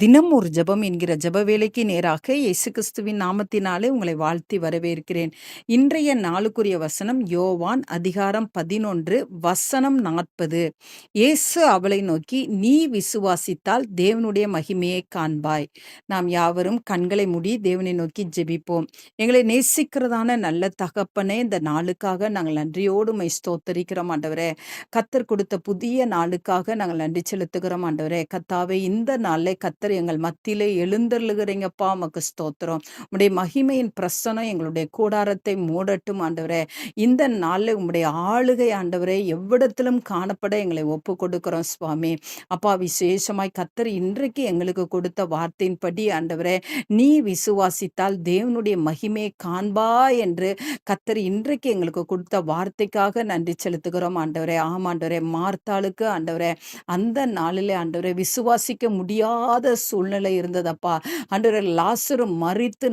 தினம் ஒரு ஜெபம் என்கிற ஜெப வேலைக்கு நேராக இயேசு கிறிஸ்துவின் நாமத்தினாலே உங்களை வாழ்த்தி வரவேற்கிறேன். இன்றைய நாளுக்குரிய வசனம் யோவான் அதிகாரம் 11 வசனம் 40. இயேசு அவளை நோக்கி, நீ விசுவாசித்தால் தேவனுடைய மகிமையை காண்பாய். நாம் யாவரும் கண்களை மூடி தேவனை நோக்கி ஜெபிப்போம். எங்களை நேசிக்கிறதான நல்ல தகப்பனே, இந்த நாளுக்காக நாங்கள் நன்றியோடு உம்மை ஸ்தோத்தரிக்கிறோம் ஆண்டவரே. கர்த்தர் கொடுத்த புதிய நாளுக்காக நாங்கள் நன்றி செலுத்துகிறோம் ஆண்டவரே. கர்த்தாவே, இந்த நாளிலே கர்த்தர் எங்கள் மத்தியிலே எழுந்தருளுகிறீங்கப்பா, உமக்கு ஸ்தோத்திரம். உம்முடைய மகிமையின் பிரசன்னம் எங்களுடைய கூடாரத்தை மூடட்டும் ஆண்டவரே. இந்த நாளில் உம்முடைய ஆளுகை ஆண்டவரே எவ்விடத்திலும் காணப்பட எங்களை ஒப்பு கொடுக்கிறோம் சுவாமி. அப்பா, விசேஷமாய் கர்த்தர் இன்றைக்கு எங்களுக்கு கொடுத்த வார்த்தையின்படி ஆண்டவரே, நீ விசுவாசித்தால் தேவனுடைய மகிமையை காண்பாய் என்று கர்த்தர் இன்றைக்கு எங்களுக்கு கொடுத்த வார்த்தைக்காக நன்றி செலுத்துகிறோம் ஆண்டவரே. ஆமாண்டவரே, மார்த்தாளுக்கு ஆண்டவரே அந்த நாளிலே ஆண்டவரே விசுவாசிக்க முடியாத சூழ்நிலை இருந்ததப்பா. ஆண்டவரே, லாசரு மரித்து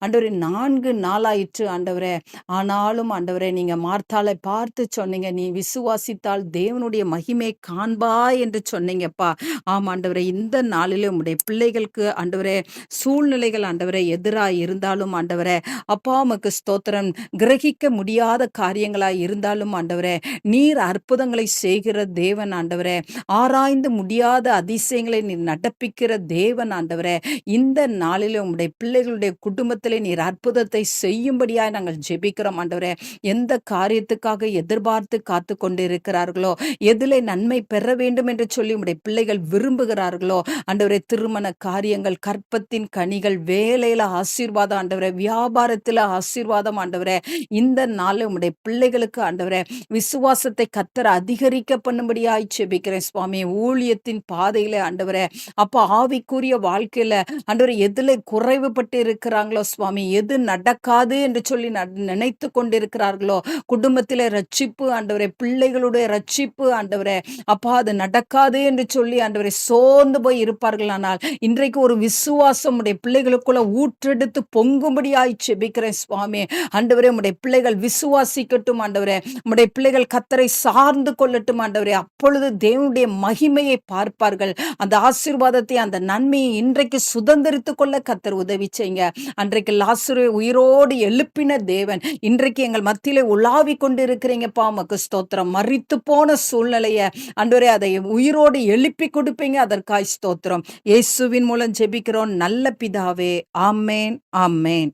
ஆண்டவரே 4 நாளாயிற்று ஆண்டவரே. ஆனாலும் ஆண்டவரே, நீங்க மார்த்தாளை பார்த்து சொன்னீங்க, நீ விசுவாசித்தால் தேவனுடைய மகிமை காண்பாய் என்று சொன்னீங்கப்பா. ஆமா ஆண்டவரே, இந்த நாளிலே உம்முடைய பிள்ளைகளுக்கு ஆண்டவரே சூழ்நிலைகள் ஆண்டவரே எதிராய் இருந்தாலும் ஆண்டவரே, அப்பா உமக்கு ஸ்தோத்திரம். கிரகிக்க முடியாத காரியங்களாய் இருந்தாலும் ஆண்டவரே, நீர் அற்புதங்களை செய்கிற தேவன் ஆண்டவரே. ஆராய்ந்து முடியாத அதிசயங்களை நீர் நடப்பிக்கிற தேவன் ஆண்டவரே. இந்த நாளிலே உம்முடைய பிள்ளைகளுடைய குடும்பத்திலே நீர் அற்புதத்தை செய்யும்படியாய் நாங்கள் ஜெபிக்கிறோம் ஆண்டவரே. எந்த காரியத்துக்காக எதிர்பார்த்து காத்து கொண்டிருக்கிறார்களோ, எதிலே நன்மை பெற வேண்டும் என்று சொல்லி உம்முடைய பிள்ளைகள் விரும்புகிறார்களோ ஆண்டவரே, திருமண காரியங்கள், கற்பத்தின் கனிகள், வேலையில ஆசீர்வாதம் ஆண்டவரே, வியாபாரத்தில் ஆசீர்வாதம் ஆண்டவரே. இந்த நாளில் உம்முடைய பிள்ளைகளுக்கு ஆண்டவரே விசுவாசத்தை கர்த்தர் அதிகரிக்க பண்ணும்படியாய் ஜெபிக்கிறேன் சுவாமி. ஊழியத்தின் பாதையில ஆண்டவரே, அப்ப ஆவிக்குரிய வாழ்க்கையில ஆண்டவரே எதுல குறைவுபட்டு இருக்கிறாங்களோ சுவாமி, எது நடக்காது என்று சொல்லி நினைத்து கொண்டிருக்கிறார்களோ, குடும்பத்தில ரட்சிப்பு ஆண்டவரே, பிள்ளைகளுடைய ரட்சிப்பு ஆண்டவரே, அப்பா அது நடக்காது என்று சொல்லி ஆண்டவரே சோர்ந்து போய் இருப்பார்கள். ஆனால் இன்றைக்கு ஒரு விசுவாசம் உடைய பிள்ளைகளுக்குள்ள ஊற்றெடுத்து பொங்கும்படியாய் ஜெபிக்கிறேன் சுவாமி. ஆண்டவரே, உம்முடைய பிள்ளைகள் விசுவாசிக்கட்டும் ஆண்டவரே. உம்முடைய பிள்ளைகள் கர்த்தரை சார்ந்து கொள்ளட்டும் ஆண்டவரே. அப்பொழுது தேவனுடைய மகிமையை பார்ப்பார்கள். அந்த ஆசீர்வாதத்தை, அந்த நன்மையை இன்றைக்கு சுதந்திரித்துக் கொள்ள கர்த்தர் உதவி செய்யுங்க. அன்றைக்கு லாசருவை உயிரோடு எழுப்பின தேவன் இன்றைக்கு எங்கள் மத்தியிலே உலாவி கொண்டு இருக்கிறீங்கப்பா, உமக்கு ஸ்தோத்திரம். மரித்து போன சூழ்நிலைய ஆண்டவரே அதை உயிரோடு எழுப்பி கொடுப்பீங்க, அதற்காய் ஸ்தோத்திரம். இயேசுவின் மூலம் ஜெபிக்கிறோம் நல்ல பிதாவே. ஆமென், ஆமென்.